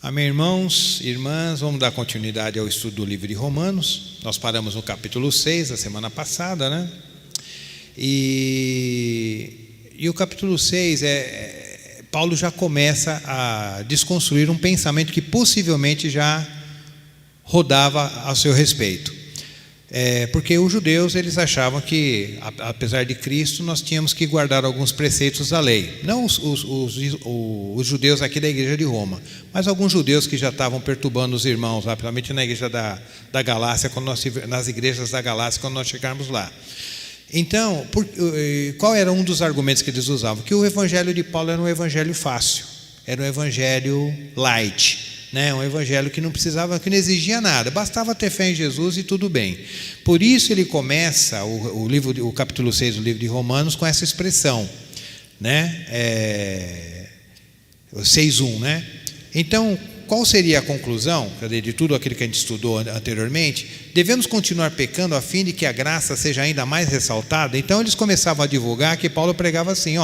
Amém, irmãos e irmãs, vamos dar continuidade ao estudo do livro de Romanos. Nós paramos no capítulo 6 a semana passada, né? E o capítulo 6 Paulo já começa a desconstruir um pensamento que possivelmente já rodava a seu respeito. Porque os judeus, eles achavam que, apesar de Cristo, nós tínhamos que guardar alguns preceitos da lei. Não os judeus aqui da igreja de Roma, mas alguns judeus que já estavam perturbando os irmãos, lá, principalmente na igreja da Galácia, nas igrejas da Galácia, quando nós chegarmos lá. Então, qual era um dos argumentos que eles usavam? Que o evangelho de Paulo era um evangelho fácil, era um evangelho light. Um evangelho que não exigia nada, bastava ter fé em Jesus e tudo bem. Por isso ele começa o capítulo 6 do livro de Romanos com essa expressão, 6:1, Então, qual seria a conclusão de tudo aquilo que a gente estudou anteriormente? Devemos continuar pecando a fim de que a graça seja ainda mais ressaltada? Então eles começavam a divulgar que Paulo pregava assim: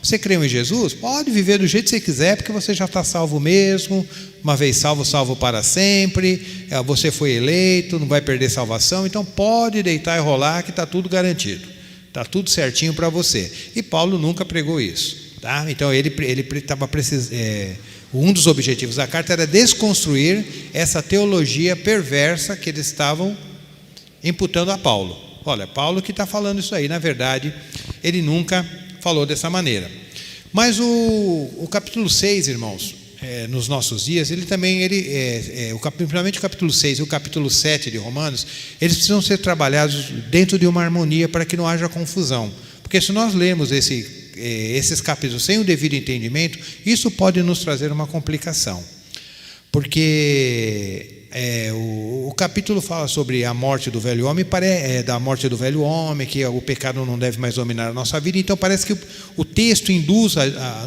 você creu em Jesus? Pode viver do jeito que você quiser, porque você já está salvo mesmo, uma vez salvo, salvo para sempre, você foi eleito, não vai perder salvação, então pode deitar e rolar que está tudo garantido, está tudo certinho para você. E Paulo nunca pregou isso, tá? Então ele estava precisando... Um dos objetivos da carta era desconstruir essa teologia perversa que eles estavam imputando a Paulo. Olha, Paulo que está falando isso aí, na verdade, ele nunca falou dessa maneira. Mas o capítulo 6, irmãos, nos nossos dias, principalmente o capítulo 6 e o capítulo 7 de Romanos, eles precisam ser trabalhados dentro de uma harmonia para que não haja confusão. Porque se nós lermos esses capítulos sem o devido entendimento, isso pode nos trazer uma complicação. Porque o capítulo fala sobre a morte do velho homem, da morte do velho homem, que o pecado não deve mais dominar a nossa vida. Então parece que o texto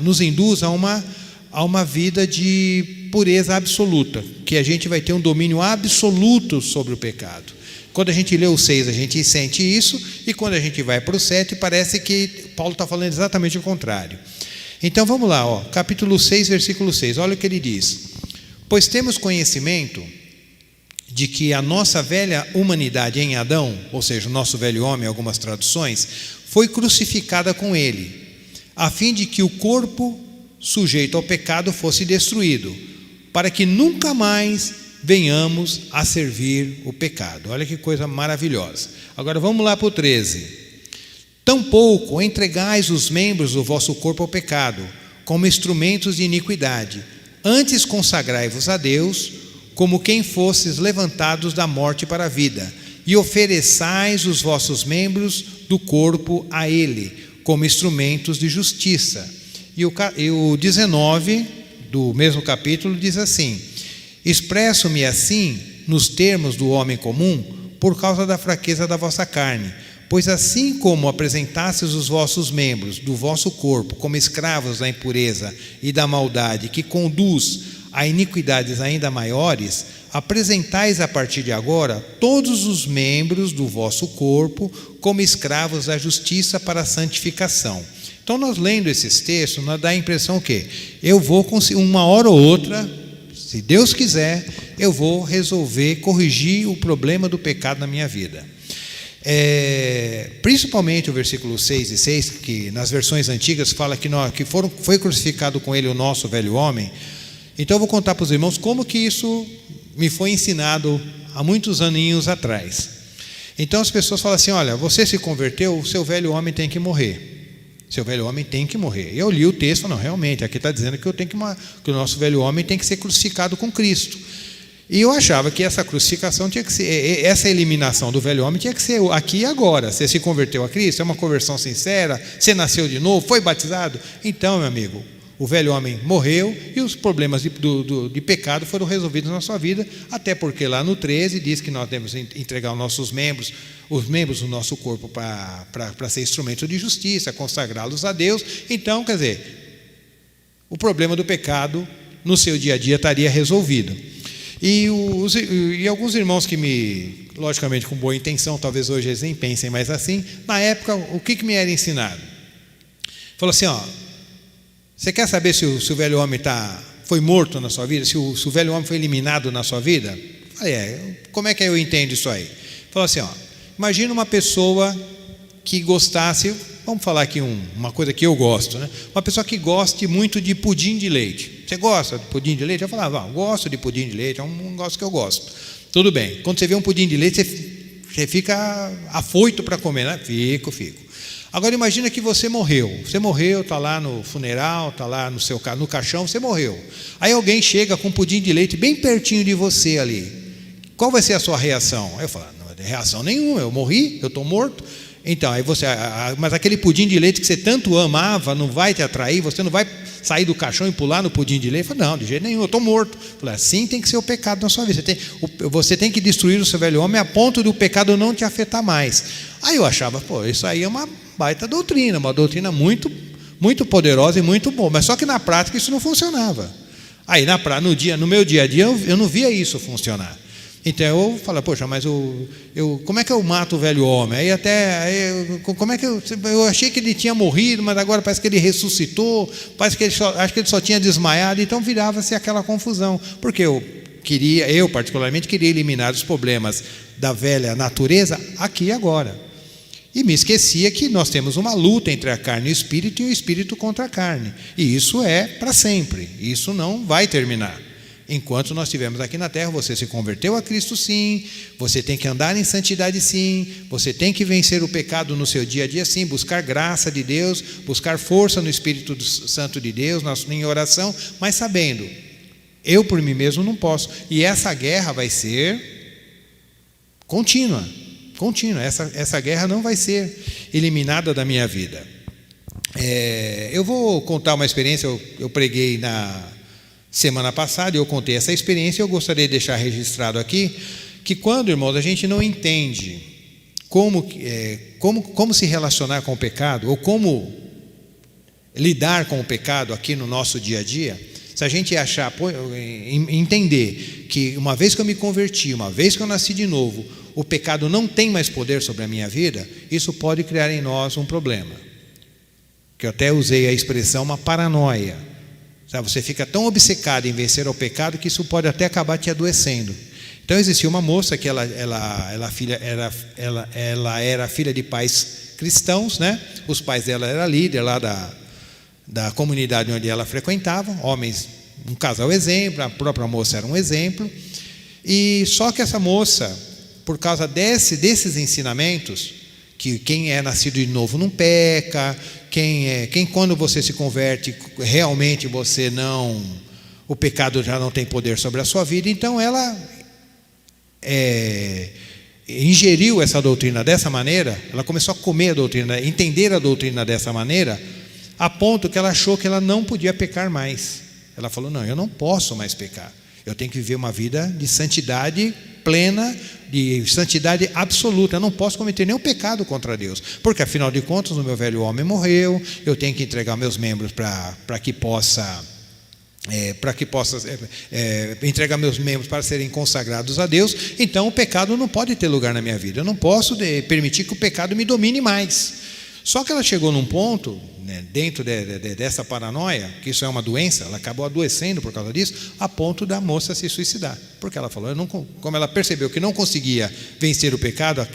nos induz a uma vida de pureza absoluta, que a gente vai ter um domínio absoluto sobre o pecado. Quando a gente lê o 6, a gente sente isso, e quando a gente vai para o 7, parece que Paulo está falando exatamente o contrário. Então vamos lá, capítulo 6, versículo 6, olha o que ele diz: pois temos conhecimento de que a nossa velha humanidade em Adão, ou seja, o nosso velho homem, algumas traduções, foi crucificada com ele, a fim de que o corpo sujeito ao pecado fosse destruído, para que nunca mais venhamos a servir o pecado. Olha que coisa maravilhosa. Agora vamos lá para o 13. Tampouco entregais os membros do vosso corpo ao pecado, como instrumentos de iniquidade. Antes consagrai-vos a Deus, como quem fosses levantados da morte para a vida, e ofereçais os vossos membros do corpo a Ele, como instrumentos de justiça. E o 19 do mesmo capítulo diz assim: expresso-me assim nos termos do homem comum por causa da fraqueza da vossa carne, pois assim como apresentastes os vossos membros do vosso corpo como escravos da impureza e da maldade que conduz a iniquidades ainda maiores, apresentais a partir de agora todos os membros do vosso corpo como escravos da justiça para a santificação. Então nós lendo esses textos, nós dá a impressão que eu vou conseguir uma hora ou outra, se Deus quiser, eu vou resolver, corrigir o problema do pecado na minha vida. Principalmente o versículo 6 e 6, que nas versões antigas fala que foi crucificado com ele o nosso velho homem. Então eu vou contar para os irmãos como que isso me foi ensinado há muitos aninhos atrás. Então as pessoas falam assim: olha, você se converteu, o seu velho homem tem que morrer. Seu velho homem tem que morrer. Eu li o texto, não, realmente, aqui está dizendo que que o nosso velho homem tem que ser crucificado com Cristo. E eu achava que essa crucificação tinha que ser, essa eliminação do velho homem tinha que ser aqui e agora. Você se converteu a Cristo, é uma conversão sincera, você nasceu de novo, foi batizado. Então, meu amigo, o velho homem morreu e os problemas de pecado foram resolvidos na sua vida, até porque lá no 13 diz que nós devemos entregar os membros do nosso corpo para ser instrumento de justiça, consagrá-los a Deus. Então, quer dizer, o problema do pecado no seu dia a dia estaria resolvido. E alguns irmãos que logicamente com boa intenção, talvez hoje eles nem pensem mais assim, na época, o que me era ensinado? Falou assim: você quer saber se o velho homem foi morto na sua vida, se o velho homem foi eliminado na sua vida. Falei, como é que eu entendo isso aí? Falou assim, imagina uma pessoa que gostasse, vamos falar aqui uma coisa que eu gosto, né? Uma pessoa que goste muito de pudim de leite. Você gosta de pudim de leite? Eu falava, gosto de pudim de leite, é um negócio que eu gosto. Tudo bem, quando você vê um pudim de leite, você fica afoito para comer, né? Fico. Agora imagina que você morreu, está lá no funeral, está lá no caixão, você morreu. Aí alguém chega com um pudim de leite bem pertinho de você ali. Qual vai ser a sua reação? Aí eu falo, não vai ter reação nenhuma, eu morri, eu estou morto. Então, aí mas aquele pudim de leite que você tanto amava não vai te atrair, você não vai sair do caixão e pular no pudim de leite? Eu falo, não, de jeito nenhum, eu estou morto. Eu falo, assim tem que ser o pecado na sua vida. Você tem que destruir o seu velho homem a ponto do pecado não te afetar mais. Aí eu achava, isso aí é uma baita doutrina, uma doutrina muito, muito poderosa e muito boa, mas só que na prática isso não funcionava. Aí no meu dia a dia eu não via isso funcionar. Então eu falo, poxa, mas como é que eu mato o velho homem? Como é que eu achei que ele tinha morrido, mas agora parece que ele ressuscitou, parece que acho que ele só tinha desmaiado, então virava-se aquela confusão, porque eu particularmente queria eliminar os problemas da velha natureza aqui e agora. E me esquecia que nós temos uma luta entre a carne e o espírito contra a carne. E isso é para sempre, isso não vai terminar. Enquanto nós estivermos aqui na terra, você se converteu a Cristo sim, você tem que andar em santidade sim, você tem que vencer o pecado no seu dia a dia sim, buscar graça de Deus, buscar força no Espírito Santo de Deus, em oração, mas sabendo, eu por mim mesmo não posso. E essa guerra vai ser contínua, essa guerra não vai ser eliminada da minha vida. Eu vou contar uma experiência, eu preguei na semana passada, eu contei essa experiência, eu gostaria de deixar registrado aqui, que quando, irmãos, a gente não entende como se relacionar com o pecado, ou como lidar com o pecado aqui no nosso dia a dia, se a gente entender que uma vez que eu me converti, uma vez que eu nasci de novo, o pecado não tem mais poder sobre a minha vida, isso pode criar em nós um problema, que eu até usei a expressão uma paranoia. Você fica tão obcecado em vencer ao pecado que isso pode até acabar te adoecendo. Então existia uma moça que ela era filha de pais cristãos, né? Os pais dela eram líder lá da comunidade onde ela frequentava, homens, um casal exemplo, a própria moça era um exemplo. E só que essa moça, por causa desses ensinamentos, que quem é nascido de novo não peca, quem quando você se converte, realmente o pecado já não tem poder sobre a sua vida. Então ela ingeriu essa doutrina dessa maneira, ela começou a comer a doutrina, entender a doutrina dessa maneira, a ponto que ela achou que ela não podia pecar mais. Ela falou, não, eu não posso mais pecar, eu tenho que viver uma vida de santidade plena, de santidade absoluta. Eu não posso cometer nenhum pecado contra Deus, porque afinal de contas o meu velho homem morreu, eu tenho que entregar meus membros para que possa entregar meus membros para serem consagrados a Deus. Então o pecado não pode ter lugar na minha vida, eu não posso permitir que o pecado me domine mais. Só que ela chegou num ponto, né, dentro dessa paranoia, que isso é uma doença, ela acabou adoecendo por causa disso, a ponto da moça se suicidar, porque ela falou, como ela percebeu que não conseguia vencer o pecado,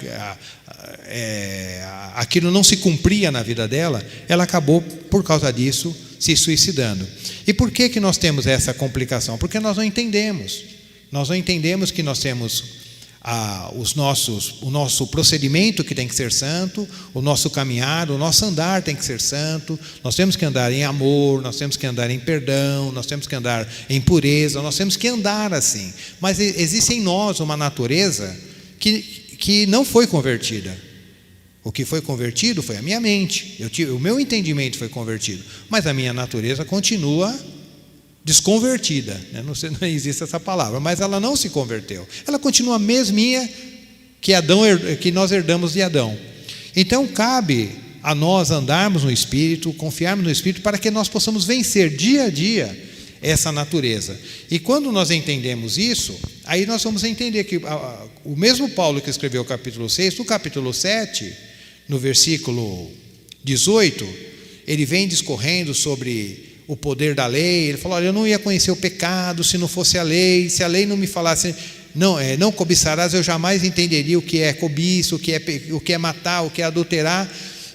aquilo não se cumpria na vida dela, ela acabou, por causa disso, se suicidando. E por que nós temos essa complicação? Porque nós não entendemos que nós temos o nosso procedimento que tem que ser santo, o nosso caminhar, o nosso andar tem que ser santo, nós temos que andar em amor, nós temos que andar em perdão, nós temos que andar em pureza, nós temos que andar assim. Mas existe em nós uma natureza que não foi convertida. O que foi convertido foi a minha mente, o meu entendimento foi convertido, mas a minha natureza continua desconvertida, né? Não existe essa palavra, mas ela não se converteu, ela continua a mesminha que nós herdamos de Adão. Então cabe a nós andarmos no Espírito, confiarmos no Espírito, para que nós possamos vencer dia a dia essa natureza. E quando nós entendemos isso, aí nós vamos entender que o mesmo Paulo que escreveu o capítulo 6, no capítulo 7, no versículo 18, ele vem discorrendo sobre o poder da lei. Ele falou: olha, eu não ia conhecer o pecado se não fosse a lei. Se a lei não me falasse, não cobiçarás, eu jamais entenderia o que é cobiça, o que é matar, o que é adulterar.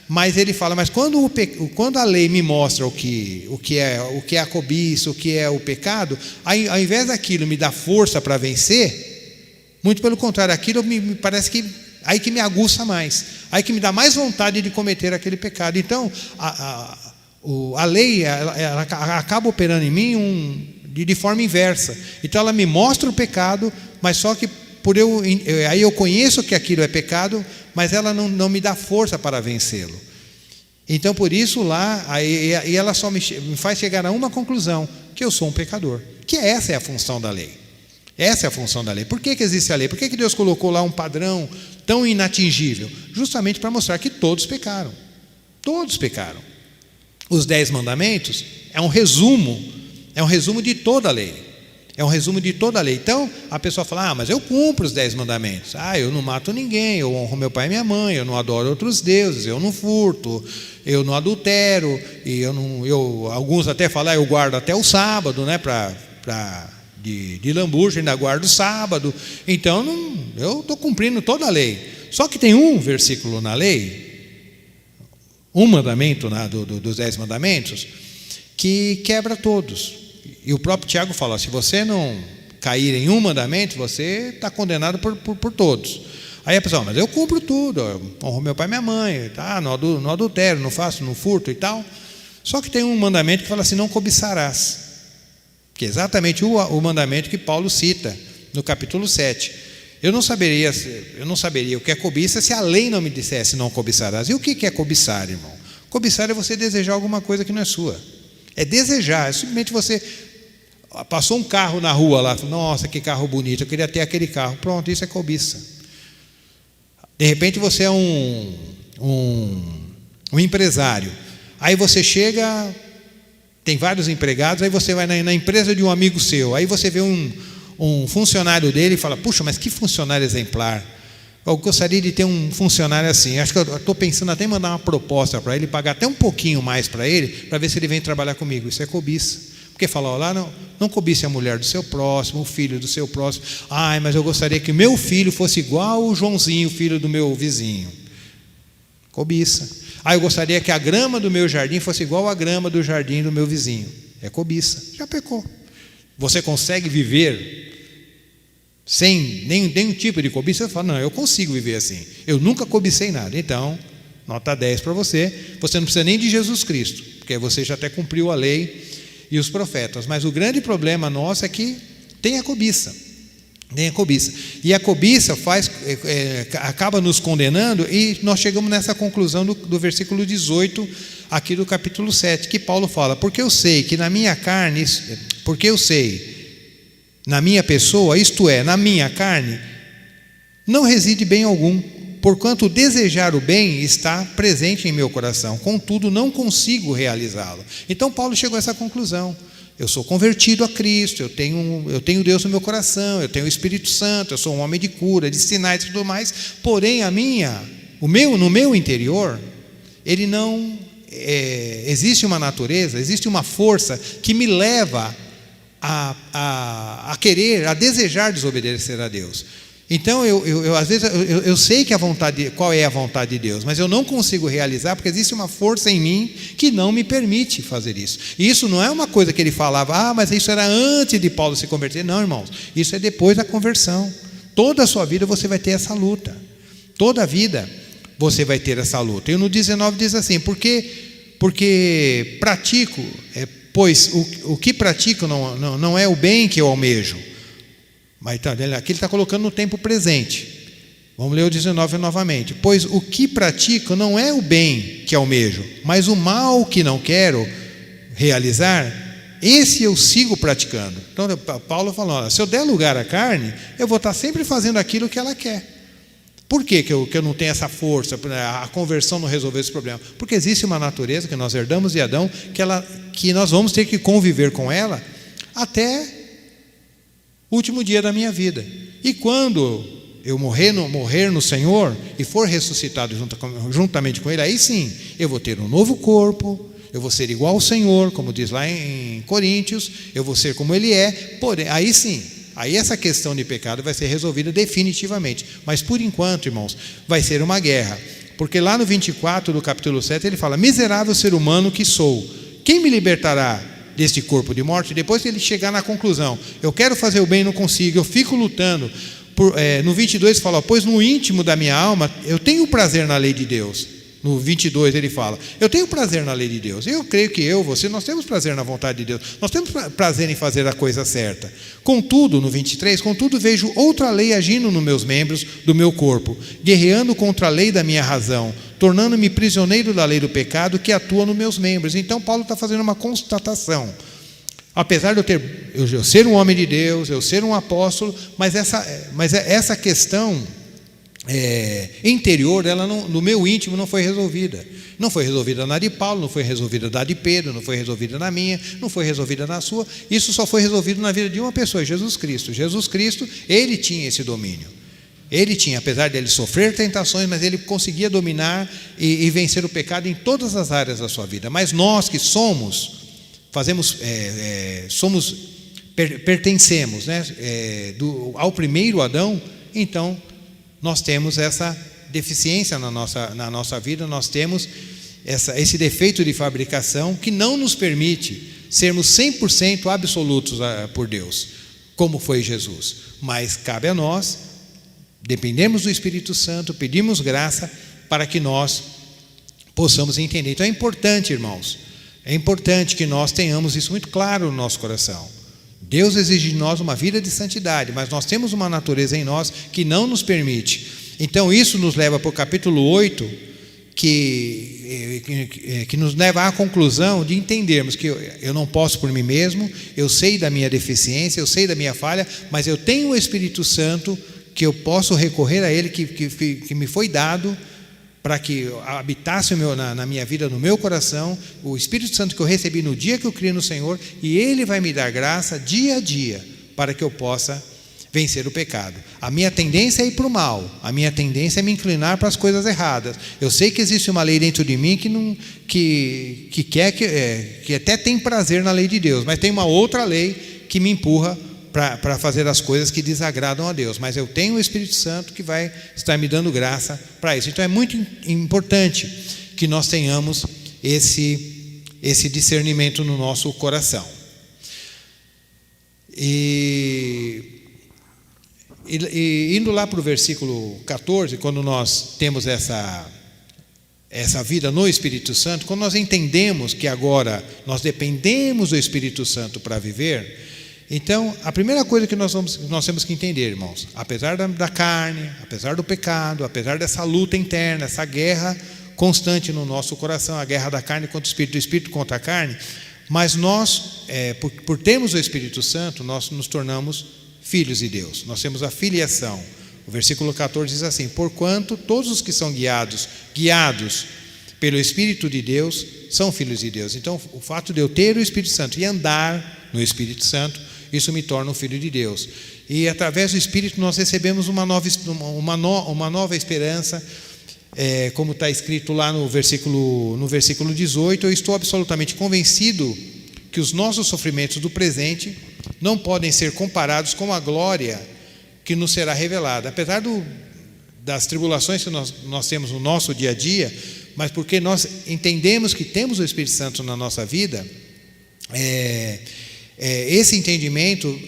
Mas ele fala: mas quando a lei me mostra o que é a cobiça, o que é o pecado, ao invés daquilo me dar força para vencer, muito pelo contrário, aquilo me parece que aí que me aguça mais, aí que me dá mais vontade de cometer aquele pecado. Então a lei ela acaba operando em mim de forma inversa. Então ela me mostra o pecado, mas só que aí eu conheço que aquilo é pecado, mas ela não me dá força para vencê-lo. Então por isso aí ela só me faz chegar a uma conclusão: que eu sou um pecador. Que essa é a função da lei. Essa é a função da lei. Por que existe a lei? Por que Deus colocou lá um padrão tão inatingível? Justamente para mostrar que todos pecaram. Todos pecaram. Os 10 mandamentos é um resumo de toda a lei. É um resumo de toda a lei. Então a pessoa fala: mas eu cumpro os 10 mandamentos. Eu não mato ninguém, eu honro meu pai e minha mãe, eu não adoro outros deuses, eu não furto, eu não adultero, e alguns até falam: eu guardo até o sábado, né, de lambuja, ainda guardo o sábado. Então eu estou cumprindo toda a lei. Só que tem um versículo na lei, um mandamento dos 10 mandamentos, que quebra todos. E o próprio Tiago fala: se você não cair em um mandamento, você está condenado por todos. Aí a pessoa: mas eu cumpro tudo, eu honro meu pai e minha mãe, não adultero, não faço, não furto e tal. Só que tem um mandamento que fala assim: não cobiçarás, que é exatamente o mandamento que Paulo cita no capítulo 7. Eu não saberia o que é cobiça se a lei não me dissesse: não cobiçarás. E o que é cobiçar, irmão? Cobiçar é você desejar alguma coisa que não é sua. É desejar, é simplesmente você passou um carro na rua lá, nossa, que carro bonito, eu queria ter aquele carro. Pronto, isso é cobiça. De repente você é um empresário. Aí você chega, tem vários empregados, aí você vai na empresa de um amigo seu, aí você vê um funcionário dele e fala: puxa, mas que funcionário exemplar. Eu gostaria de ter um funcionário assim. Acho que eu estou pensando até em mandar uma proposta para ele, pagar até um pouquinho mais para ele, para ver se ele vem trabalhar comigo. Isso é cobiça. Porque fala: lá não cobice a mulher do seu próximo, o filho do seu próximo. Mas eu gostaria que meu filho fosse igual o Joãozinho, filho do meu vizinho. Cobiça. Eu gostaria que a grama do meu jardim fosse igual a grama do jardim do meu vizinho. É cobiça. Já pecou. Você consegue viver sem nenhum tipo de cobiça? Você fala: não, eu consigo viver assim, eu nunca cobicei nada. Então, nota 10 para você. Você não precisa nem de Jesus Cristo, porque você já até cumpriu a lei e os profetas. Mas o grande problema nosso é que tem a cobiça. Tem a cobiça. E a cobiça acaba nos condenando, e nós chegamos nessa conclusão do versículo 18 aqui do capítulo 7, que Paulo fala: porque eu sei que na minha carne, porque eu sei na minha pessoa, isto é, na minha carne, não reside bem algum, porquanto desejar o bem está presente em meu coração, contudo não consigo realizá-lo. Então Paulo chegou a essa conclusão: eu sou convertido a Cristo, eu tenho Deus no meu coração, eu tenho o Espírito Santo, eu sou um homem de cura, de sinais e tudo mais, porém no meu interior, ele não existe uma natureza, existe uma força que me leva a querer, a desejar desobedecer a Deus. Então às vezes eu sei que qual é a vontade de Deus, mas eu não consigo realizar, porque existe uma força em mim que não me permite fazer isso. E isso não é uma coisa que ele falava: mas isso era antes de Paulo se converter. Não, irmãos, isso é depois da conversão. Toda a sua vida você vai ter essa luta. Toda a vida você vai ter essa luta. E no 19 diz assim: porque pratico, pois o que pratico não é o bem que eu almejo. Mas aqui ele está colocando no tempo presente. Vamos ler o 19 novamente. Pois o que pratico não é o bem que almejo, mas o mal que não quero realizar, esse eu sigo praticando. Então Paulo falou: se eu der lugar à carne, eu vou estar sempre fazendo aquilo que ela quer. Por que eu não tenho essa força? A conversão não resolveu esse problema. Porque existe uma natureza que nós herdamos de Adão, que nós vamos ter que conviver com ela até o último dia da minha vida. E quando eu morrer no Senhor e for ressuscitado juntamente com Ele, aí sim eu vou ter um novo corpo, eu vou ser igual ao Senhor, como diz lá em Coríntios, eu vou ser como Ele é, porém, aí sim, aí essa questão de pecado vai ser resolvida definitivamente, mas por enquanto, irmãos, vai ser uma guerra, porque lá no 24 do capítulo 7 ele fala: miserável ser humano que sou, quem me libertará deste corpo de morte? Depois ele chegar na conclusão, eu quero fazer o bem e não consigo, eu fico lutando, no 22 fala: pois no íntimo da minha alma eu tenho prazer na lei de Deus. No 22 ele fala: eu tenho prazer na lei de Deus. Eu creio que você, nós temos prazer na vontade de Deus, nós temos prazer em fazer a coisa certa. Contudo, no 23, contudo vejo outra lei agindo nos meus membros do meu corpo, guerreando contra a lei da minha razão, tornando-me prisioneiro da lei do pecado que atua nos meus membros. Então Paulo está fazendo uma constatação. Apesar de eu ser um homem de Deus, eu ser um apóstolo, mas essa questão interior, ela no meu íntimo não foi resolvida. Não foi resolvida na de Paulo, não foi resolvida na de Pedro, não foi resolvida na minha, não foi resolvida na sua. Isso só foi resolvido na vida de uma pessoa, Jesus Cristo. Jesus Cristo, ele tinha esse domínio. Ele tinha, apesar de ele sofrer tentações, mas ele conseguia dominar e vencer o pecado em todas as áreas da sua vida. Mas nós que pertencemos, né, ao primeiro Adão, então nós temos essa deficiência na nossa vida, nós temos esse defeito de fabricação que não nos permite sermos 100% absolutos por Deus, como foi Jesus. Mas cabe a nós, dependemos do Espírito Santo, pedimos graça para que nós possamos entender. Então é importante, irmãos, é importante que nós tenhamos isso muito claro no nosso coração. Deus exige de nós uma vida de santidade, mas nós temos uma natureza em nós que não nos permite. Então isso nos leva para o capítulo 8, que nos leva à conclusão de entendermos que eu não posso por mim mesmo, eu sei da minha deficiência, eu sei da minha falha, mas eu tenho o Espírito Santo que eu posso recorrer a Ele, que me foi dado para que habitasse na minha vida, no meu coração, o Espírito Santo que eu recebi no dia que eu criei no Senhor, e Ele vai me dar graça dia a dia para que eu possa vencer o pecado. A minha tendência é ir para o mal, a minha tendência é me inclinar para as coisas erradas. Eu sei que existe uma lei dentro de mim que até tem prazer na lei de Deus, mas tem uma outra lei que me empurra para fazer as coisas que desagradam a Deus, mas eu tenho o Espírito Santo que vai estar me dando graça para isso. Então é muito importante que nós tenhamos esse discernimento no nosso coração. E indo lá para o versículo 14, quando nós temos essa vida no Espírito Santo, quando nós entendemos que agora nós dependemos do Espírito Santo para viver, então a primeira coisa que nós temos que entender, irmãos, apesar da carne, apesar do pecado, apesar dessa luta interna, essa guerra constante no nosso coração, a guerra da carne contra o Espírito, do Espírito contra a carne, mas nós, por termos o Espírito Santo, nós nos tornamos filhos de Deus, nós temos a filiação. O versículo 14 diz assim: porquanto todos os que são guiados pelo Espírito de Deus são filhos de Deus. Então o fato de eu ter o Espírito Santo e andar no Espírito Santo, isso me torna um filho de Deus. E através do Espírito nós recebemos uma nova esperança, como está escrito lá no versículo 18: eu estou absolutamente convencido que os nossos sofrimentos do presente não podem ser comparados com a glória que nos será revelada. Apesar das tribulações que nós temos no nosso dia a dia, mas porque nós entendemos que temos o Espírito Santo na nossa vida, esse entendimento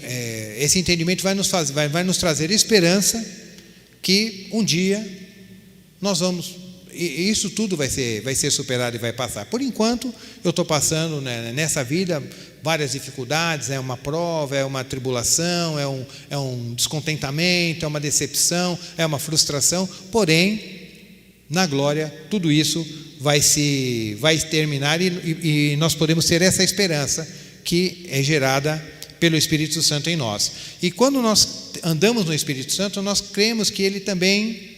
vai nos trazer esperança que um dia nós vamos, e isso tudo vai ser superado e vai passar. Por enquanto eu estou passando, né, nessa vida várias dificuldades, é uma prova, é uma tribulação, é um descontentamento, é uma decepção, é uma frustração, porém na glória tudo isso vai terminar e nós podemos ter essa esperança que é gerada pelo Espírito Santo em nós. E quando nós andamos no Espírito Santo, nós cremos que Ele também,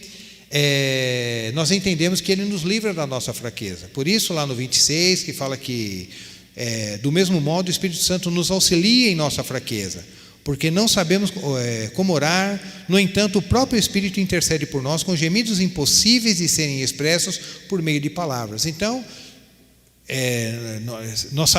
nós entendemos que Ele nos livra da nossa fraqueza. Por isso lá no 26 que fala que do mesmo modo o Espírito Santo nos auxilia em nossa fraqueza, porque não sabemos como orar, no entanto o próprio Espírito intercede por nós com gemidos impossíveis de serem expressos por meio de palavras. Então nós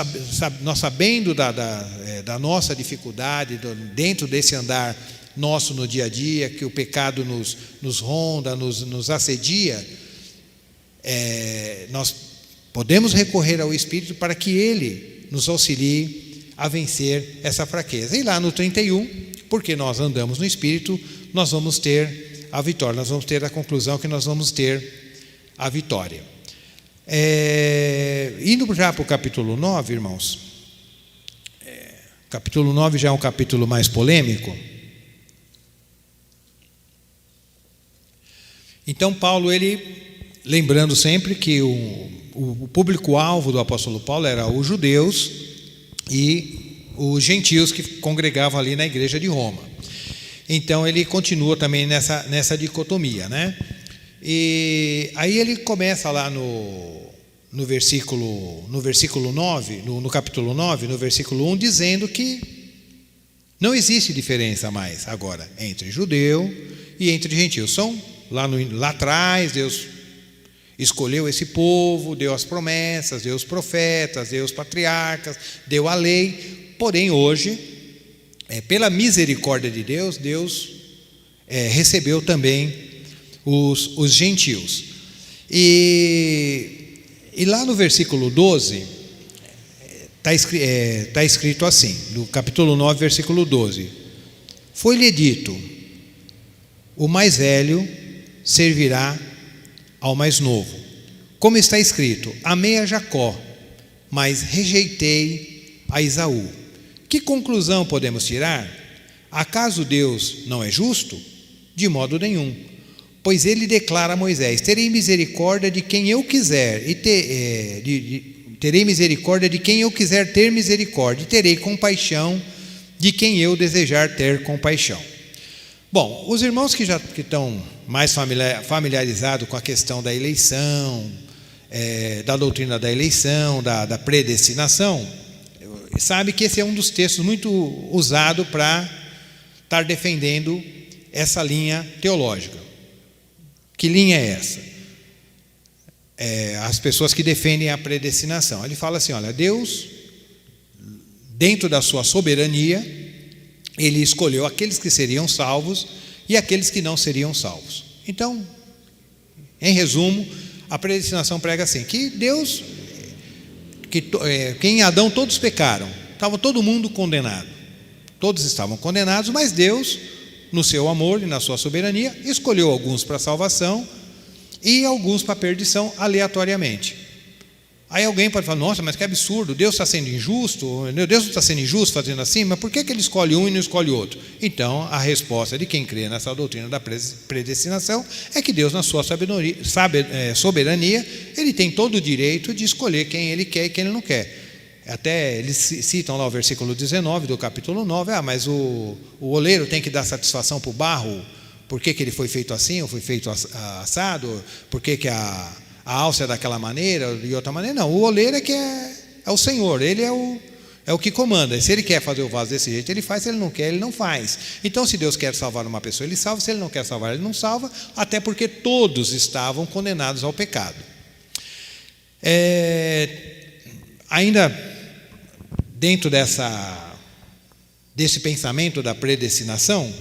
sabendo da nossa dificuldade, dentro desse andar nosso no dia a dia, que o pecado nos ronda, nos assedia, nós podemos recorrer ao Espírito para que Ele nos auxilie a vencer essa fraqueza. E lá no 31, porque nós andamos no Espírito, nós vamos ter a vitória, nós vamos ter a conclusão que nós vamos ter a vitória. Indo já para o capítulo 9, irmãos, capítulo 9 já é um capítulo mais polêmico. Então Paulo, ele, lembrando sempre que o público-alvo do apóstolo Paulo era os judeus e os gentios que congregavam ali na igreja de Roma. Então ele continua também nessa dicotomia, né? E aí ele começa lá no versículo 9, no capítulo 9, no versículo 1, dizendo que não existe diferença mais agora entre judeu e entre gentio. Lá atrás Deus escolheu esse povo, deu as promessas, deu os profetas, deu os patriarcas, deu a lei. Porém hoje, pela misericórdia de Deus, recebeu também os gentios. E lá no versículo 12 está escrito assim, no capítulo 9, versículo 12: foi-lhe dito, o mais velho servirá ao mais novo. Como está escrito, amei a Jacó, mas rejeitei a Esaú. Que conclusão podemos tirar? Acaso Deus não é justo? De modo nenhum. Pois ele declara a Moisés: terei misericórdia de quem eu quiser, terei misericórdia de quem eu quiser ter misericórdia, e terei compaixão de quem eu desejar ter compaixão. Bom, os irmãos que estão mais familiarizados com a questão da eleição, da doutrina da eleição, da predestinação, sabe que esse é um dos textos muito usado para estar defendendo essa linha teológica. Que linha é essa? As pessoas que defendem a predestinação. Ele fala assim, olha, Deus, dentro da sua soberania, Ele escolheu aqueles que seriam salvos e aqueles que não seriam salvos. Então, em resumo, a predestinação prega assim, que Deus, que em Adão todos pecaram, estava todo mundo condenado. Todos estavam condenados, mas Deus, no seu amor e na sua soberania, escolheu alguns para salvação e alguns para perdição aleatoriamente. Aí alguém pode falar, nossa, mas que absurdo, Deus está sendo injusto, Deus não está sendo injusto fazendo assim, mas por que ele escolhe um e não escolhe outro? Então, a resposta de quem crê nessa doutrina da predestinação é que Deus, na sua soberania, Ele tem todo o direito de escolher quem Ele quer e quem Ele não quer. Até eles citam lá o versículo 19 do capítulo 9, mas o oleiro tem que dar satisfação para o barro, por que ele foi feito assim, ou foi feito assado, por que a alça é daquela maneira, ou de outra maneira. Não, o oleiro é o Senhor, Ele é o que comanda. Se Ele quer fazer o vaso desse jeito, Ele faz, se Ele não quer, Ele não faz. Então, se Deus quer salvar uma pessoa, Ele salva, se Ele não quer salvar, Ele não salva, até porque todos estavam condenados ao pecado. Ainda dentro desse pensamento da predestinação,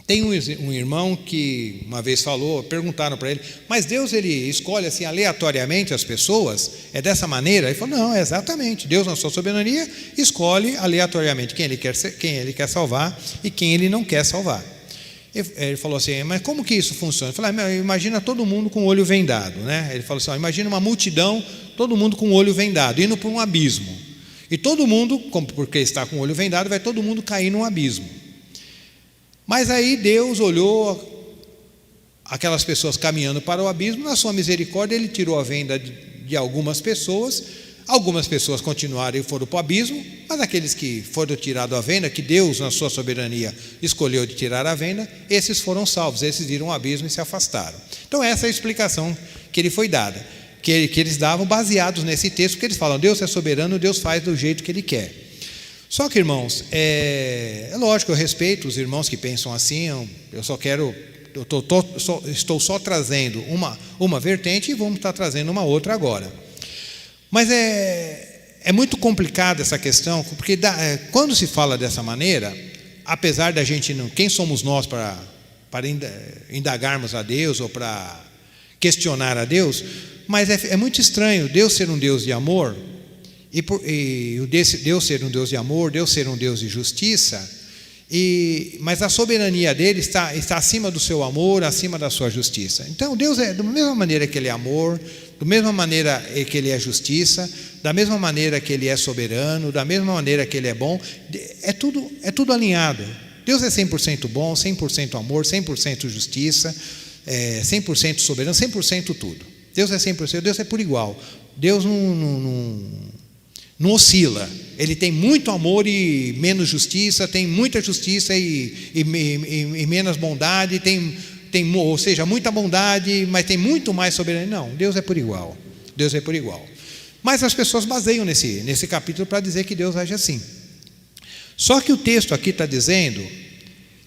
tem um irmão que uma vez perguntaram para ele, mas Deus ele escolhe assim aleatoriamente as pessoas? É dessa maneira? Ele falou, não, é exatamente. Deus, na sua soberania, escolhe aleatoriamente quem ele quer salvar e quem Ele não quer salvar. Ele falou assim, mas como que isso funciona? Eu falei, imagina todo mundo com o olho vendado, né? Ele falou assim, imagina uma multidão, todo mundo com o olho vendado, indo para um abismo. E todo mundo, porque está com o olho vendado, vai todo mundo cair num abismo. Mas aí Deus olhou aquelas pessoas caminhando para o abismo, na sua misericórdia Ele tirou a venda de algumas pessoas continuaram e foram para o abismo, mas aqueles que foram tirados a venda, que Deus na sua soberania escolheu de tirar a venda, esses foram salvos, esses viram o abismo e se afastaram. Então essa é a explicação que ele foi dada, que eles davam baseados nesse texto, porque eles falam, Deus é soberano, Deus faz do jeito que Ele quer. Só que, irmãos, é lógico, eu respeito os irmãos que pensam assim, estou só trazendo uma vertente e vamos estar trazendo uma outra agora. Mas é muito complicada essa questão, porque quando se fala dessa maneira, apesar da gente não... Quem somos nós para indagarmos a Deus ou para questionar a Deus? Mas é muito estranho Deus ser um Deus de amor, e Deus ser um Deus de amor, Deus ser um Deus de justiça, mas a soberania dele está acima do seu amor, acima da sua justiça. Então Deus da mesma maneira que Ele é amor, da mesma maneira que Ele é justiça, da mesma maneira que Ele é soberano, da mesma maneira que Ele é bom, é tudo alinhado. Deus é 100% bom, 100% amor, 100% justiça, 100% soberano, 100% tudo. Deus é 100%, Deus é por igual. Deus não oscila. Ele tem muito amor e menos justiça, tem muita justiça e menos bondade, ou seja, muita bondade, mas tem muito mais soberania. Não, Deus é por igual. Deus é por igual. Mas as pessoas baseiam nesse capítulo para dizer que Deus age assim. Só que o texto aqui está dizendo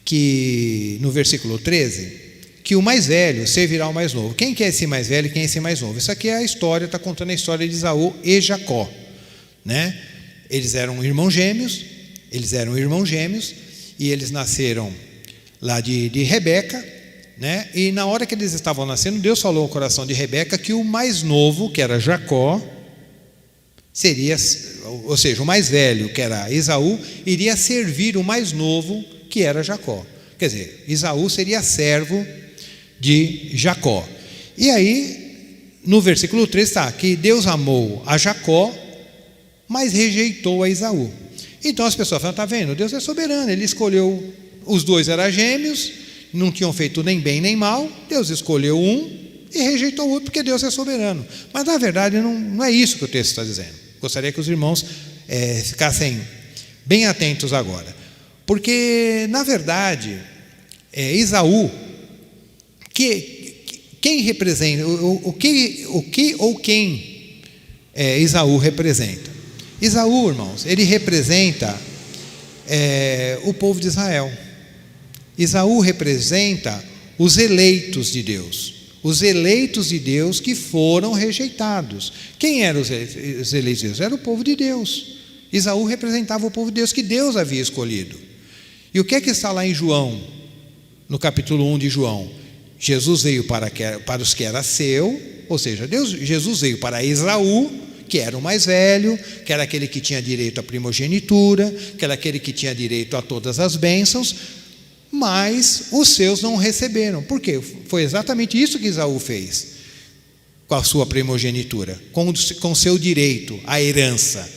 que, no versículo 13, que o mais velho servirá ao mais novo. Quem que é esse mais velho e quem é esse mais novo? Isso aqui é a história, está contando a história de Esaú e Jacó, né? Eles eram irmãos gêmeos, e eles nasceram lá de Rebeca, né? E na hora que eles estavam nascendo, Deus falou ao coração de Rebeca que o mais novo, que era Jacó, seria, ou seja, o mais velho, que era Esaú, iria servir o mais novo, que era Jacó. Quer dizer, Esaú seria servo de Jacó. E aí, no versículo 3 está que Deus amou a Jacó, mas rejeitou a Esaú. Então as pessoas falam, está vendo, Deus é soberano, Ele escolheu, os dois eram gêmeos, não tinham feito nem bem nem mal, Deus escolheu um e rejeitou o outro, porque Deus é soberano. Mas na verdade não é isso que o texto está dizendo. Gostaria que os irmãos ficassem bem atentos agora, porque na verdade Esaú, quem representa, o que ou quem Esaú representa? Esaú, irmãos, ele representa o povo de Israel. Esaú representa os eleitos de Deus. Os eleitos de Deus que foram rejeitados. Quem eram os eleitos de Deus? Era o povo de Deus. Esaú representava o povo de Deus que Deus havia escolhido. E o que é que está lá em João, no capítulo 1 de João? Jesus veio para os que era seu, ou seja, Jesus veio para Esaú, que era o mais velho, que era aquele que tinha direito à primogenitura, que era aquele que tinha direito a todas as bênçãos, mas os seus não receberam. Por quê? Foi exatamente isso que Esaú fez com a sua primogenitura, com o seu direito à herança.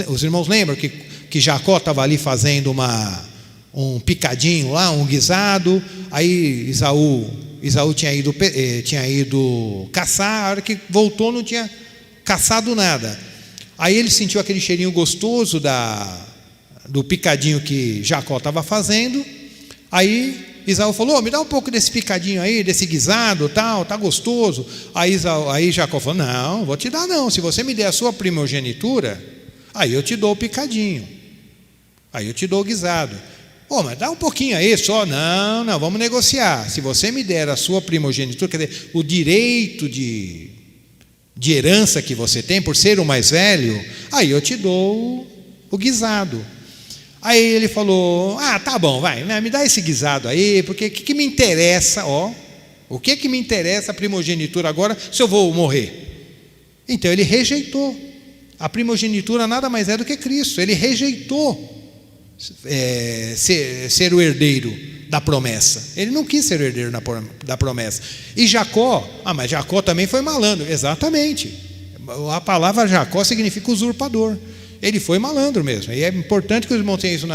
Os irmãos lembram que Jacó estava ali fazendo um picadinho lá, um guisado, aí Esaú tinha ido caçar, a hora que voltou não tinha caçado nada. Aí ele sentiu aquele cheirinho gostoso do picadinho que Jacó estava fazendo. Aí Esaú falou, me dá um pouco desse picadinho aí, desse guisado, tal, tá gostoso. Aí Jacó falou, não, vou te dar não, se você me der a sua primogenitura, aí eu te dou o picadinho, aí eu te dou o guisado. Mas dá um pouquinho aí só. Não, vamos negociar. Se você me der a sua primogenitura, quer dizer, o direito de herança que você tem, por ser o mais velho, aí eu te dou o guisado. Aí ele falou, tá bom, vai, me dá esse guisado aí, porque o que me interessa, o que me interessa a primogenitura agora, se eu vou morrer? Então ele rejeitou. A primogenitura nada mais é do que Cristo. Ele rejeitou ser o herdeiro da promessa. Ele não quis ser o herdeiro da promessa. E Jacó, mas Jacó também foi malandro. Exatamente. A palavra Jacó significa usurpador. Ele foi malandro mesmo. E é importante que os irmãos tenham isso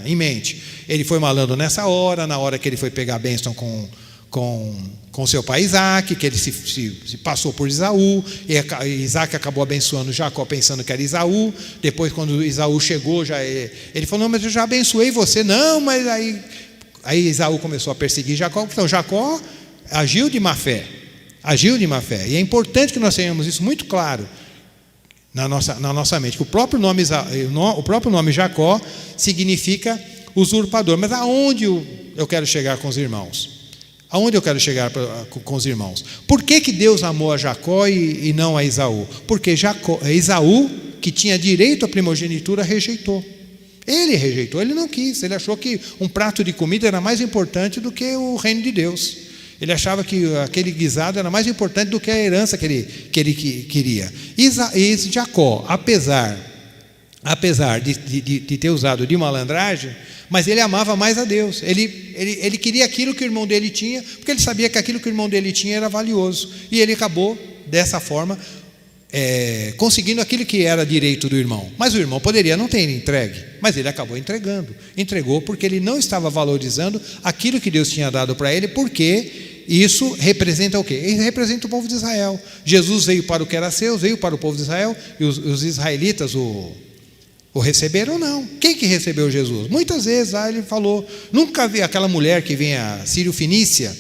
em mente. Ele foi malandro nessa hora, na hora que ele foi pegar a bênção com seu pai Isaac, que ele se passou por Esaú, e Isaac acabou abençoando Jacó pensando que era Esaú. Depois, quando Esaú chegou, ele falou, não, mas eu já abençoei você. Não, mas aí Esaú começou a perseguir Jacó. Então Jacó agiu de má fé. E é importante que nós tenhamos isso muito claro na nossa mente, que o próprio nome Jacó significa usurpador. Mas aonde eu quero chegar com os irmãos? Aonde eu quero chegar com os irmãos? Por que Deus amou a Jacó e não a Esaú? Porque Esaú, que tinha direito à primogenitura, rejeitou. Ele rejeitou, ele não quis. Ele achou que um prato de comida era mais importante do que o reino de Deus. Ele achava que aquele guisado era mais importante do que a herança que ele queria. E Jacó, apesar de ter usado de malandragem, mas ele amava mais a Deus. Ele queria aquilo que o irmão dele tinha, porque ele sabia que aquilo que o irmão dele tinha era valioso. E ele acabou, dessa forma, conseguindo aquilo que era direito do irmão. Mas o irmão poderia não ter entregue, mas ele acabou entregando. Entregou porque ele não estava valorizando aquilo que Deus tinha dado para ele, porque isso representa o quê? Ele representa o povo de Israel. Jesus veio para o que era seu, veio para o povo de Israel, e os israelitas o receberam ou não? Quem que recebeu Jesus? Muitas vezes ele falou, nunca vi aquela mulher que vinha, Sírio-Fenícia,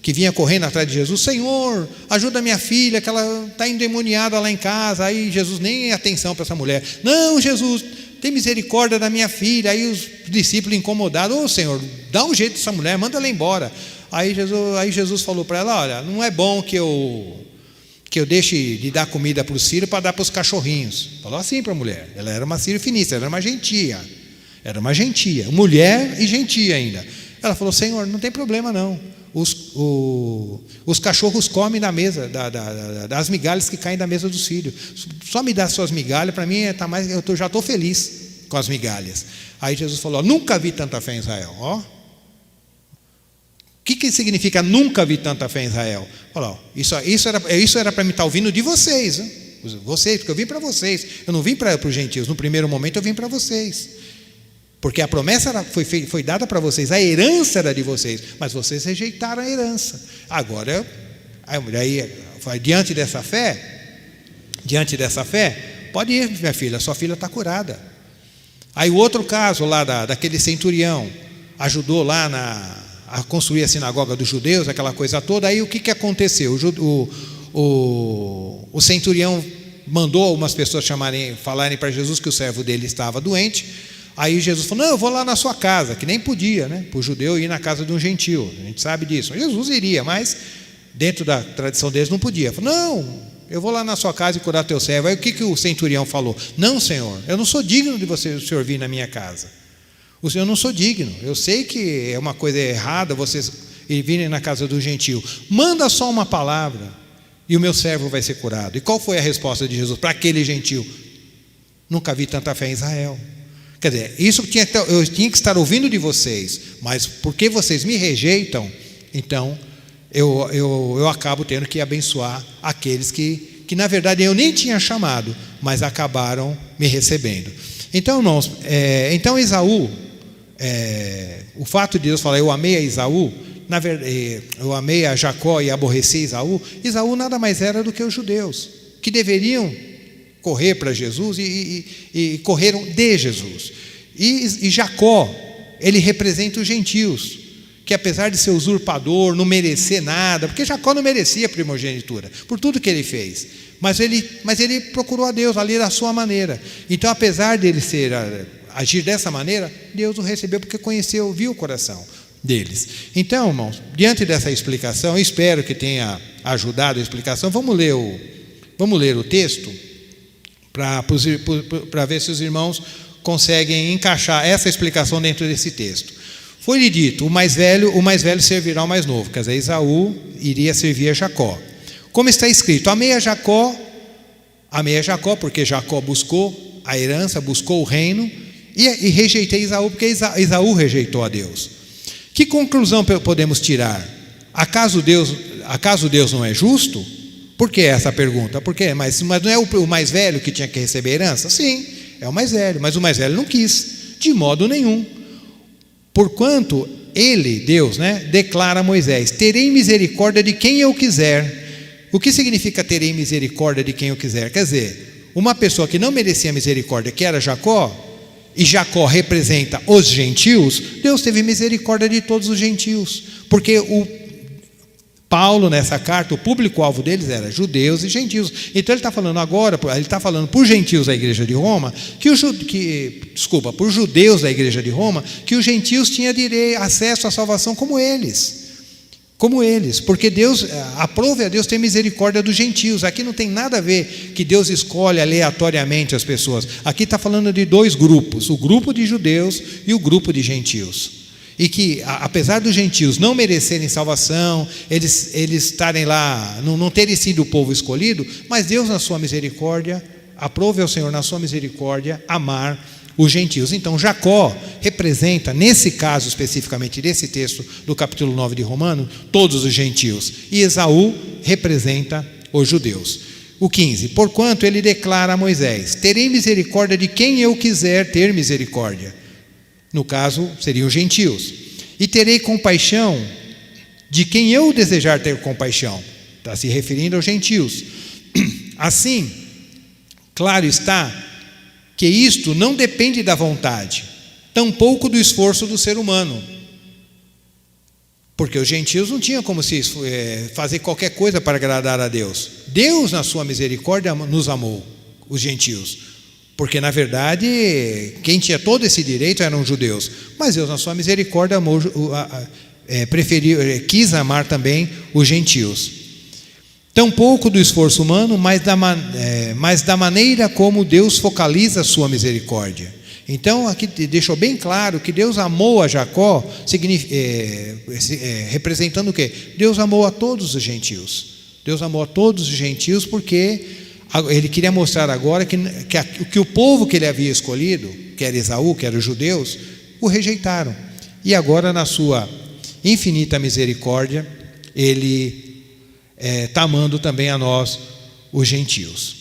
que vinha correndo atrás de Jesus, Senhor, ajuda minha filha, que ela está endemoniada lá em casa. Aí Jesus nem atenção para essa mulher. Não, Jesus, tem misericórdia da minha filha. Aí os discípulos incomodados, ô Senhor, dá um jeito dessa mulher, manda ela embora. Aí Jesus falou para ela, olha, não é bom que eu deixe de dar comida para os filhos para dar para os cachorrinhos. Falou assim para a mulher. Ela era uma sírio-fenícia, era uma gentia. Mulher e gentia ainda. Ela falou, Senhor, não tem problema não. Os cachorros comem da mesa, das migalhas que caem da mesa dos filhos. Só me dá suas migalhas, para mim eu já estou feliz com as migalhas. Aí Jesus falou, nunca vi tanta fé em Israel. O que significa nunca vi tanta fé em Israel? Olha, isso era para me estar ouvindo de vocês, hein? Vocês, porque eu vim para vocês. Eu não vim para os gentios. No primeiro momento eu vim para vocês. Porque a promessa foi dada para vocês, a herança era de vocês, mas vocês rejeitaram a herança. Agora, diante dessa fé, pode ir, minha filha, sua filha está curada. Aí o outro caso lá daquele centurião, ajudou lá a construir a sinagoga dos judeus, aquela coisa toda. Aí o que aconteceu? O centurião mandou algumas pessoas falarem para Jesus que o servo dele estava doente. Aí Jesus falou, não, eu vou lá na sua casa, que nem podia, né? Para o judeu ir na casa de um gentio, a gente sabe disso. Jesus iria, mas dentro da tradição deles não podia. Falou, não, eu vou lá na sua casa e curar teu servo. Aí o que o centurião falou? Não, Senhor, eu não sou digno de o senhor vir na minha casa. O Senhor, não sou digno, eu sei que é uma coisa errada vocês virem na casa do gentio. Manda só uma palavra e o meu servo vai ser curado. E qual foi a resposta de Jesus para aquele gentio? Nunca vi tanta fé em Israel. Quer dizer, isso eu tinha que estar ouvindo de vocês, mas porque vocês me rejeitam, então eu acabo tendo que abençoar aqueles que na verdade eu nem tinha chamado, mas acabaram me recebendo. Então, irmãos, Esaú, o fato de Deus falar, eu amei a Esaú, na verdade, eu amei a Jacó e aborreci Esaú. Esaú nada mais era do que os judeus, que deveriam correr para Jesus e correram de Jesus. E Jacó, ele representa os gentios, que apesar de ser usurpador, não merecer nada, porque Jacó não merecia primogenitura, por tudo que ele fez, mas ele procurou a Deus ali da sua maneira. Então, apesar dele agir dessa maneira, Deus o recebeu porque viu o coração deles. Então, irmãos, diante dessa explicação, eu espero que tenha ajudado a explicação. Vamos ler o texto para ver se os irmãos conseguem encaixar essa explicação dentro desse texto. Foi-lhe dito, o mais velho servirá ao mais novo. Quer dizer, Esaú iria servir a Jacó. Como está escrito, amei a Jacó, porque Jacó buscou a herança, buscou o reino, e rejeitei Esaú, porque Esaú rejeitou a Deus. Que conclusão podemos tirar? Acaso Deus não é justo? Por que essa pergunta? Porque, mas não é o mais velho que tinha que receber a herança? Sim, é o mais velho, mas o mais velho não quis, de modo nenhum. Porquanto ele, Deus, declara a Moisés, terei misericórdia de quem eu quiser. O que significa terei misericórdia de quem eu quiser? Quer dizer, uma pessoa que não merecia misericórdia, que era Jacó, e Jacó representa os gentios, Deus teve misericórdia de todos os gentios, porque Paulo, nessa carta, o público-alvo deles era judeus e gentios. Então ele está falando agora, ele está falando por gentios da igreja de Roma, por judeus da igreja de Roma, que os gentios tinham acesso à salvação como eles. como eles, porque Deus, aprove a Deus ter misericórdia dos gentios. Aqui não tem nada a ver que Deus escolhe aleatoriamente as pessoas. Aqui está falando de dois grupos, o grupo de judeus e o grupo de gentios. E que, apesar dos gentios não merecerem salvação, eles estarem lá, não terem sido o povo escolhido, mas Deus, na sua misericórdia, aprove ao Senhor, na sua misericórdia, amar os gentios. Então Jacó representa, nesse caso especificamente desse texto do capítulo 9 de Romanos, todos os gentios, e Esaú representa os judeus. O 15, porquanto ele declara a Moisés: terei misericórdia de quem eu quiser ter misericórdia. No caso, seriam os gentios. E terei compaixão de quem eu desejar ter compaixão. Está se referindo aos gentios. Assim, claro está que isto não depende da vontade, tampouco do esforço do ser humano. Porque os gentios não tinham como se fazer qualquer coisa para agradar a Deus. Deus, na sua misericórdia, nos amou, os gentios. Porque, na verdade, quem tinha todo esse direito eram os judeus. Mas Deus, na sua misericórdia, amou, quis amar também os gentios. Tampouco do esforço humano, mas da maneira como Deus focaliza a sua misericórdia. Então, aqui deixou bem claro que Deus amou a Jacó, representando o quê? Deus amou a todos os gentios. Deus amou a todos os gentios porque ele queria mostrar agora que o povo que ele havia escolhido, que era Esaú, que eram os judeus, o rejeitaram. E agora, na sua infinita misericórdia, ele está amando também a nós, os gentios.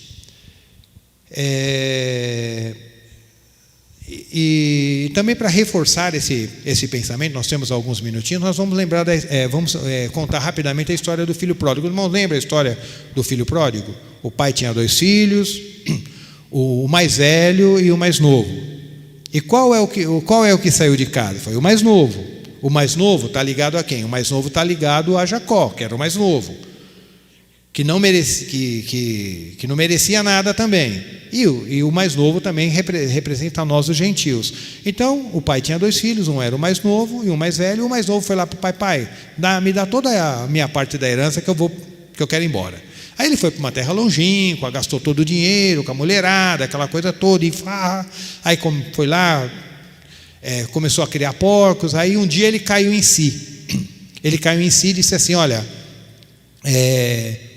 E também para reforçar esse pensamento, nós temos alguns minutinhos, nós vamos lembrar, vamos contar rapidamente a história do filho pródigo. Irmão, lembra a história do filho pródigo? O pai tinha 2 filhos, o mais velho e o mais novo. E qual é o que saiu de casa? Foi o mais novo. O mais novo está ligado a quem? O mais novo está ligado a Jacó, que era o mais novo, que não merecia nada também. E o mais novo também representa a nós, os gentios. Então, o pai tinha 2 filhos, um era o mais novo e um mais velho. E o mais novo foi lá para o pai: me dá toda a minha parte da herança que eu quero ir embora. Aí ele foi para uma terra longínqua, gastou todo o dinheiro com a mulherada, aquela coisa toda, e farra. Aí foi lá, começou a criar porcos. Aí um dia ele caiu em si. Ele caiu em si e disse assim: olha,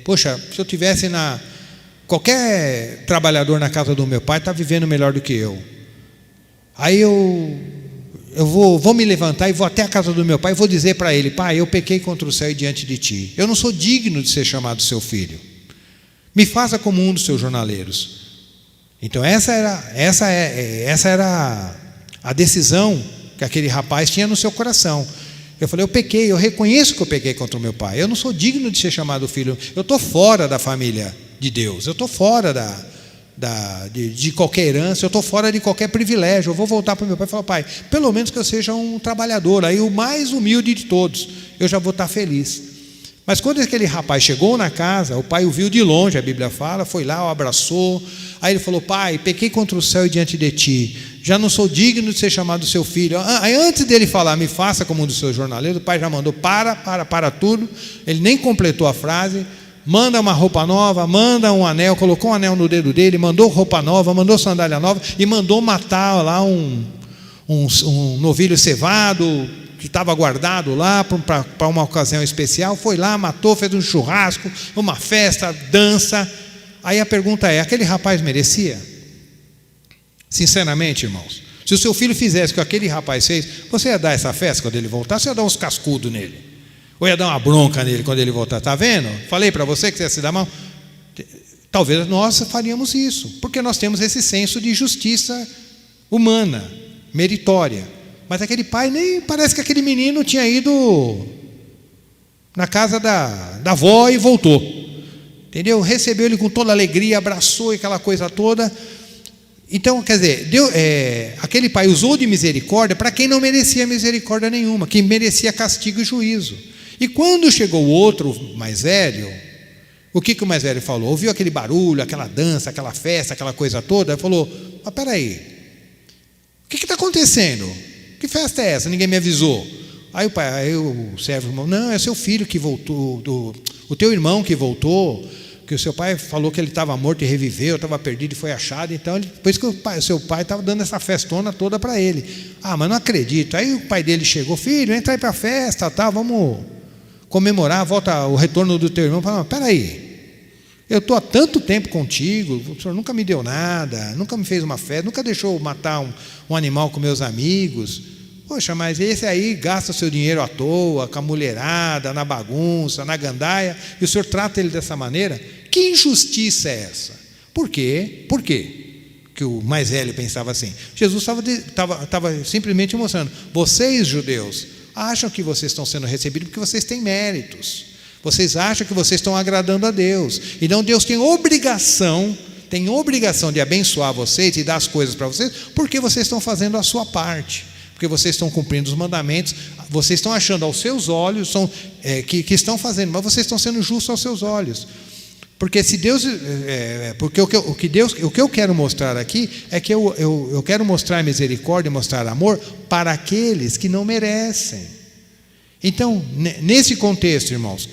poxa, se eu tivesse qualquer trabalhador na casa do meu pai está vivendo melhor do que eu. Aí eu vou me levantar e vou até a casa do meu pai e vou dizer para ele: pai, eu pequei contra o céu e diante de ti. Eu não sou digno de ser chamado seu filho. Me faça como um dos seus jornaleiros. Então essa era a decisão que aquele rapaz tinha no seu coração. Eu falei: eu pequei, eu reconheço que eu pequei contra o meu pai. Eu não sou digno de ser chamado filho. Eu estou fora da família de Deus. Eu estou fora de qualquer herança. Eu estou fora de qualquer privilégio. Eu vou voltar para o meu pai e falar: pai, pelo menos que eu seja um trabalhador, aí o mais humilde de todos, eu já vou estar feliz. Mas quando aquele rapaz chegou na casa, o pai o viu de longe, a Bíblia fala, foi lá, o abraçou. Aí ele falou: pai, pequei contra o céu e diante de ti, já não sou digno de ser chamado seu filho. Aí antes dele falar: me faça como um dos seus jornaleiros, o pai já mandou: para tudo. Ele nem completou a frase. Manda uma roupa nova, manda um anel, colocou um anel no dedo dele, mandou roupa nova, mandou sandália nova e mandou matar lá um novilho cevado que estava guardado lá para uma ocasião especial. Foi lá, matou, fez um churrasco, uma festa, dança. Aí a pergunta é: aquele rapaz merecia? Sinceramente, irmãos, se o seu filho fizesse o que aquele rapaz fez, você ia dar essa festa quando ele voltasse? Você ia dar uns cascudos nele? Ou ia dar uma bronca nele quando ele voltar? Está vendo? Falei para você que você ia se dar mal. Talvez nós faríamos isso, porque nós temos esse senso de justiça humana, meritória. Mas aquele pai, nem parece que aquele menino tinha ido na casa da avó e voltou. Entendeu? Recebeu ele com toda alegria, abraçou aquela coisa toda. Então, quer dizer, aquele pai usou de misericórdia para quem não merecia misericórdia nenhuma, que merecia castigo e juízo. E quando chegou o outro mais velho, o que o mais velho falou? Ouviu aquele barulho, aquela dança, aquela festa, aquela coisa toda, falou: mas espera aí, o que está acontecendo? Que festa é essa? Ninguém me avisou. Aí o servo falou: não, é seu filho que voltou, o teu irmão que voltou, que o seu pai falou que ele estava morto e reviveu, estava perdido e foi achado. Então, por isso que o seu pai estava dando essa festona toda para ele. Mas não acredito. Aí o pai dele chegou: filho, entra aí para a festa, tá, vamos comemorar, volta o retorno do teu irmão. Falou: espera aí, eu estou há tanto tempo contigo, o senhor nunca me deu nada, nunca me fez uma festa, nunca deixou matar um animal com meus amigos. Poxa, mas esse aí gasta seu dinheiro à toa, com a mulherada, na bagunça, na gandaia, e o senhor trata ele dessa maneira? Que injustiça é essa? Por quê? Por quê que o mais velho pensava assim? Jesus estava simplesmente mostrando: vocês, judeus, acham que vocês estão sendo recebidos porque vocês têm méritos. Vocês acham que vocês estão agradando a Deus. Então Deus tem obrigação de abençoar vocês e dar as coisas para vocês, porque vocês estão fazendo a sua parte, porque vocês estão cumprindo os mandamentos. Vocês estão achando aos seus olhos que estão fazendo, mas vocês estão sendo justos aos seus olhos. Porque se Deus, porque o que eu quero mostrar aqui é que eu quero mostrar misericórdia, mostrar amor para aqueles que não merecem. Então, nesse contexto, irmãos,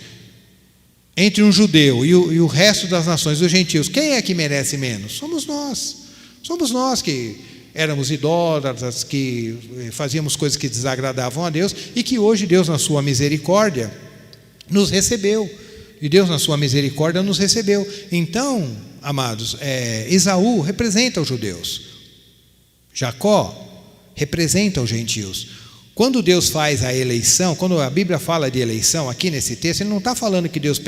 entre um judeu e o resto das nações, os gentios, quem é que merece menos? Somos nós. Somos nós que éramos idólatras, que fazíamos coisas que desagradavam a Deus, e que hoje Deus, na sua misericórdia, nos recebeu. E Deus, na sua misericórdia, nos recebeu. Então, amados, Esaú representa os judeus, Jacó representa os gentios. Quando Deus faz a eleição, quando a Bíblia fala de eleição aqui nesse texto, ele não está falando que Deus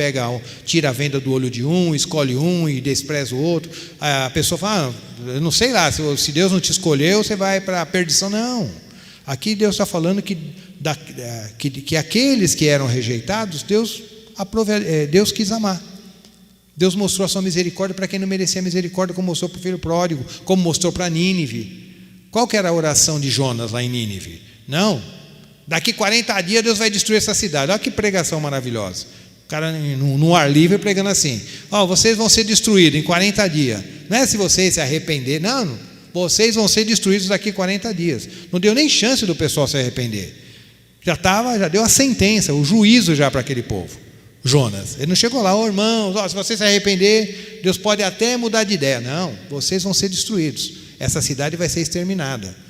tira a venda do olho de um, escolhe um e despreza o outro. A pessoa fala: eu não sei lá, se Deus não te escolheu, você vai para a perdição. Não. Aqui Deus está falando que aqueles que eram rejeitados, Deus quis amar. Deus mostrou a sua misericórdia para quem não merecia misericórdia, como mostrou para o filho pródigo, como mostrou para Nínive. Qual que era a oração de Jonas lá em Nínive? Não, daqui 40 dias Deus vai destruir essa cidade. Olha que pregação maravilhosa. O cara no ar livre pregando assim: vocês vão ser destruídos em 40 dias. Não é se vocês se arrepender, não, vocês vão ser destruídos daqui 40 dias. Não deu nem chance do pessoal se arrepender. Já deu a sentença, o juízo já para aquele povo. Jonas, ele não chegou lá: irmãos, se vocês se arrepender, Deus pode até mudar de ideia. Não, vocês vão ser destruídos. Essa cidade vai ser exterminada.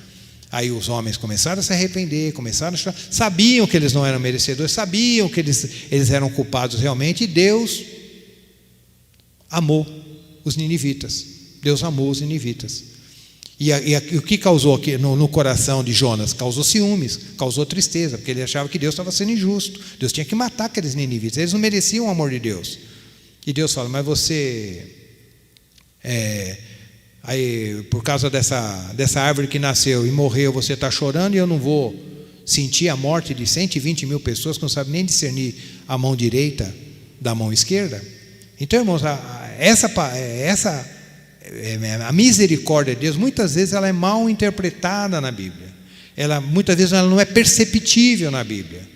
Aí os homens começaram a se arrepender, começaram a chorar, sabiam que eles não eram merecedores, sabiam que eles eram culpados realmente, e Deus amou os ninivitas. Deus amou os ninivitas. E o que causou aqui no coração de Jonas? Causou ciúmes, causou tristeza, porque ele achava que Deus estava sendo injusto. Deus tinha que matar aqueles ninivitas, eles não mereciam o amor de Deus. E Deus fala: mas você... Aí, por causa dessa árvore que nasceu e morreu, você está chorando, e eu não vou sentir a morte de 120 mil pessoas que não sabem nem discernir a mão direita da mão esquerda? Então, irmãos, a misericórdia de Deus, muitas vezes ela é mal interpretada na Bíblia. Muitas vezes ela não é perceptível na Bíblia.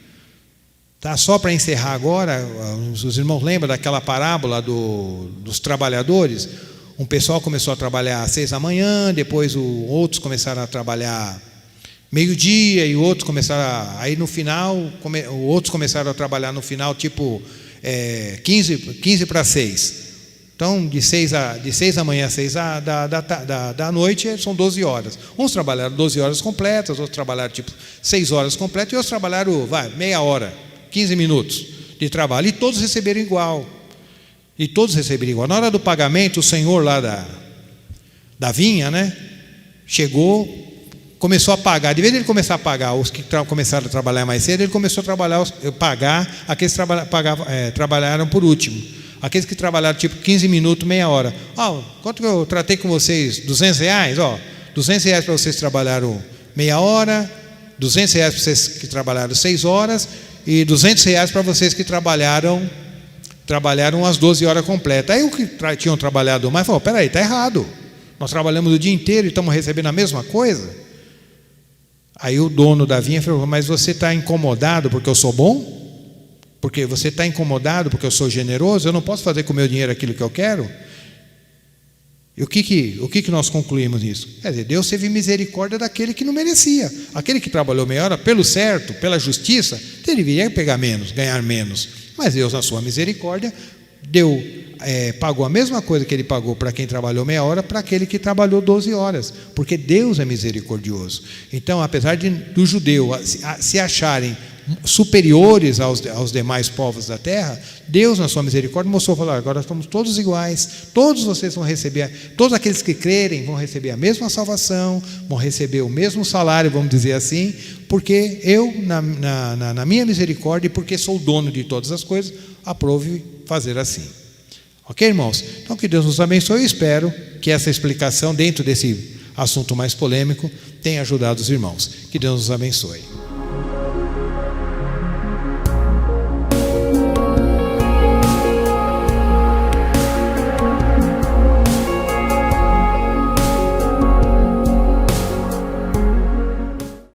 Tá? Só para encerrar agora, os irmãos lembram daquela parábola dos trabalhadores? Um pessoal começou a trabalhar às 6 da manhã, depois outros começaram a trabalhar meio-dia, e outros começaram aí no final, outros começaram a trabalhar no final, tipo 15 para 6. Então, de 6 da manhã a 6 da noite, são 12 horas. Uns trabalharam 12 horas completas, outros trabalharam tipo 6 horas completas, e outros trabalharam meia hora, 15 minutos de trabalho, e todos receberam igual. E todos receberam igual. Na hora do pagamento, o senhor lá da vinha, né, chegou, começou a pagar. De vez ele começar a pagar os que começaram a trabalhar mais cedo, ele começou a pagar aqueles que trabalharam por último. Aqueles que trabalharam tipo 15 minutos, meia hora. Quanto que eu tratei com vocês? R$200? R$200 para vocês que trabalharam meia hora, R$200 para vocês que trabalharam 6 horas, e R$200 para vocês que trabalharam as 12 horas completas. Aí o que tinham trabalhado mais falou: peraí, está errado, nós trabalhamos o dia inteiro e estamos recebendo a mesma coisa. Aí o dono da vinha falou: mas você está incomodado porque eu sou bom? Porque você está incomodado porque eu sou generoso? Eu não posso fazer com o meu dinheiro aquilo que eu quero? E o que nós concluímos nisso? Quer dizer, Deus teve misericórdia daquele que não merecia. Aquele que trabalhou meia hora, pelo certo, pela justiça, deveria pegar menos, ganhar menos. Mas Deus, na sua misericórdia, pagou a mesma coisa que Ele pagou para quem trabalhou meia hora, para aquele que trabalhou 12 horas. Porque Deus é misericordioso. Então, apesar do judeu se acharem superiores aos demais povos da terra, Deus, na sua misericórdia, mostrou, falou: agora estamos todos iguais, todos vocês vão receber, todos aqueles que crerem vão receber a mesma salvação, vão receber o mesmo salário, vamos dizer assim, porque eu, na minha misericórdia, e porque sou dono de todas as coisas, aprove fazer assim. Ok, irmãos? Então, que Deus nos abençoe. Eu espero que essa explicação, dentro desse assunto mais polêmico, tenha ajudado os irmãos. Que Deus nos abençoe.